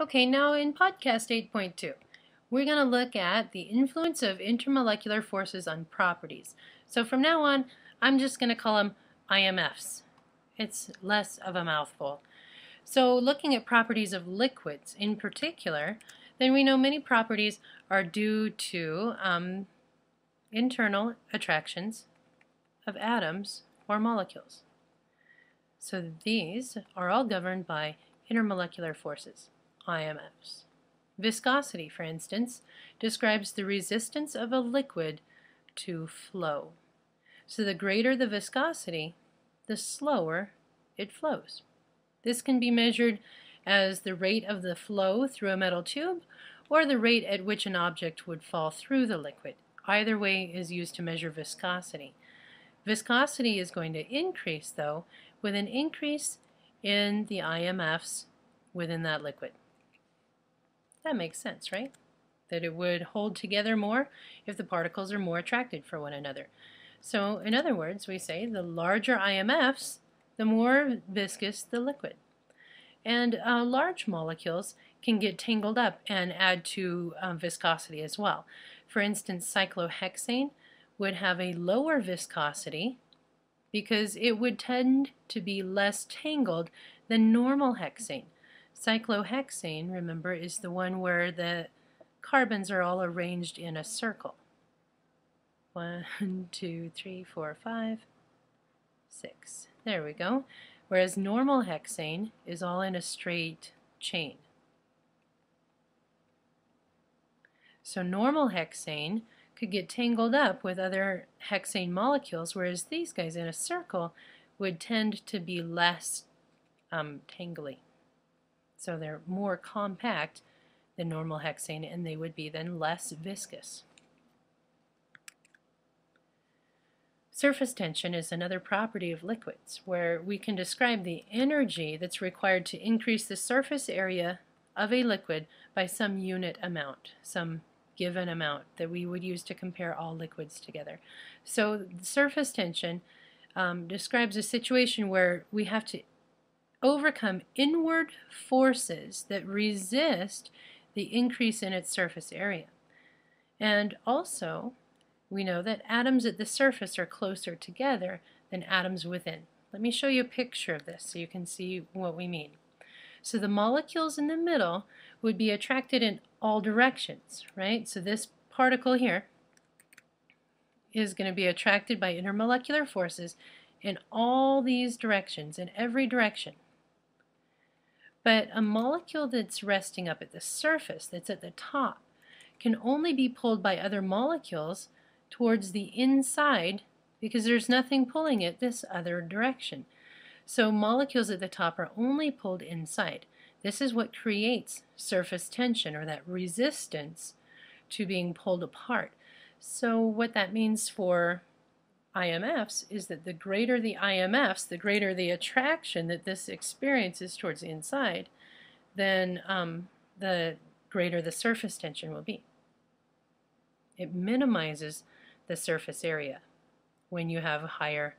Okay, now in podcast 8.2, we're going to look at the influence of intermolecular forces on properties. So from now on, I'm just going to call them IMFs. It's less of a mouthful. So looking at properties of liquids in particular, then we know many properties are due to internal attractions of atoms or molecules. So these are all governed by intermolecular forces, IMFs. Viscosity, for instance, describes the resistance of a liquid to flow. So the greater the viscosity, the slower it flows. This can be measured as the rate of the flow through a metal tube or the rate at which an object would fall through the liquid. Either way is used to measure viscosity. Viscosity is going to increase, though, with an increase in the IMFs within that liquid. That makes sense, right? That it would hold together more if the particles are more attracted for one another. So, in other words, we say the larger IMFs, the more viscous the liquid. And large molecules can get tangled up and add to viscosity as well. For instance, cyclohexane would have a lower viscosity because it would tend to be less tangled than normal hexane. Cyclohexane, remember, is the one where the carbons are all arranged in a circle. 1, 2, 3, 4, 5, 6. There we go. Whereas normal hexane is all in a straight chain. So normal hexane could get tangled up with other hexane molecules, whereas these guys in a circle would tend to be less tangly. So they're more compact than normal hexane, and they would be then less viscous. Surface tension is another property of liquids, where we can describe the energy that's required to increase the surface area of a liquid by some unit amount, some given amount that we would use to compare all liquids together. So surface tension describes a situation where we have to overcome inward forces that resist the increase in its surface area. And also, we know that atoms at the surface are closer together than atoms within. Let me show you a picture of this so you can see what we mean. So the molecules in the middle would be attracted in all directions, right? So this particle here is going to be attracted by intermolecular forces in all these directions, in every direction. But a molecule that's resting up at the surface, that's at the top, can only be pulled by other molecules towards the inside because there's nothing pulling it this other direction. So molecules at the top are only pulled inside. This is what creates surface tension, or that resistance to being pulled apart. So what that means for IMFs is that the greater the IMFs, the greater the attraction that this experiences towards the inside, then the greater the surface tension will be. It minimizes the surface area when you have higher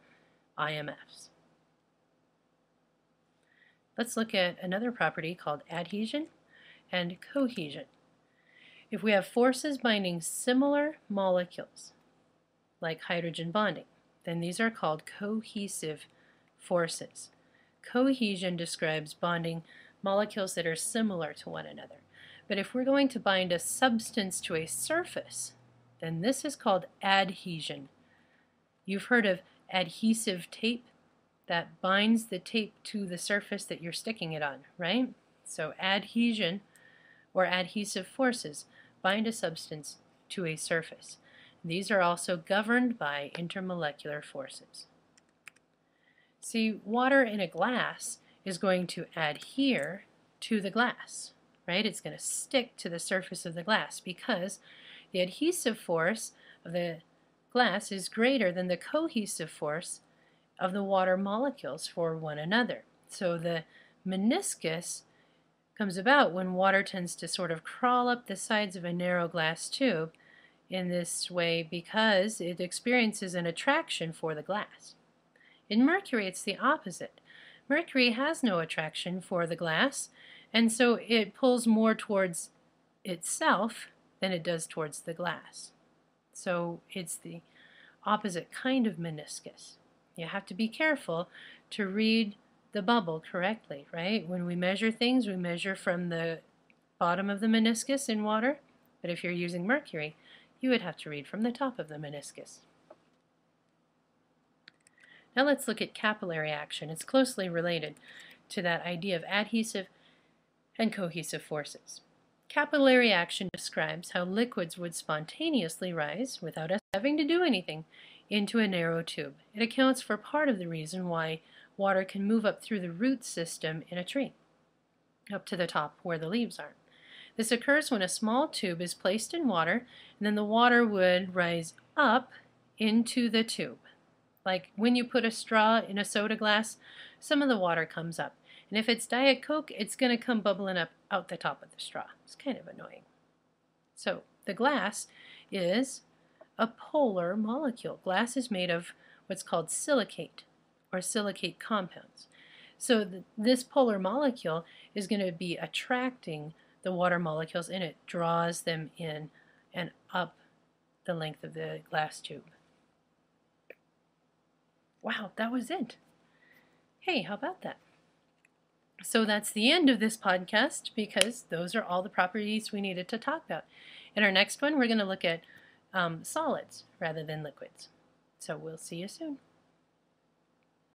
IMFs. Let's look at another property called adhesion and cohesion. If we have forces binding similar molecules, like hydrogen bonding, then these are called cohesive forces. Cohesion describes bonding molecules that are similar to one another. But if we're going to bind a substance to a surface, then this is called adhesion. You've heard of adhesive tape that binds the tape to the surface that you're sticking it on, right? So adhesion or adhesive forces bind a substance to a surface. These are also governed by intermolecular forces. See, water in a glass is going to adhere to the glass, right? It's going to stick to the surface of the glass because the adhesive force of the glass is greater than the cohesive force of the water molecules for one another. So the meniscus comes about when water tends to sort of crawl up the sides of a narrow glass tube in this way because it experiences an attraction for the glass. In mercury, it's the opposite. Mercury has no attraction for the glass, And so it pulls more towards itself than it does towards the glass. So it's the opposite kind of meniscus. You have to be careful to read the bubble correctly, right? When we measure things, we measure from the bottom of the meniscus in water, but if you're using mercury, you would have to read from the top of the meniscus. Now let's look at capillary action. It's closely related to that idea of adhesive and cohesive forces. Capillary action describes how liquids would spontaneously rise, without us having to do anything, into a narrow tube. It accounts for part of the reason why water can move up through the root system in a tree, up to the top where the leaves are. This occurs when a small tube is placed in water, and then the water would rise up into the tube. Like when you put a straw in a soda glass, some of the water comes up. And if it's Diet Coke, it's going to come bubbling up out the top of the straw. It's kind of annoying. So the glass is a polar molecule. Glass is made of what's called silicate or silicate compounds. So this polar molecule is going to be attracting the water molecules, and it draws them in and up the length of the glass tube. Wow, that was it. Hey, how about that? So that's the end of this podcast, because those are all the properties we needed to talk about. In our next one, we're going to look at solids rather than liquids. So we'll see you soon.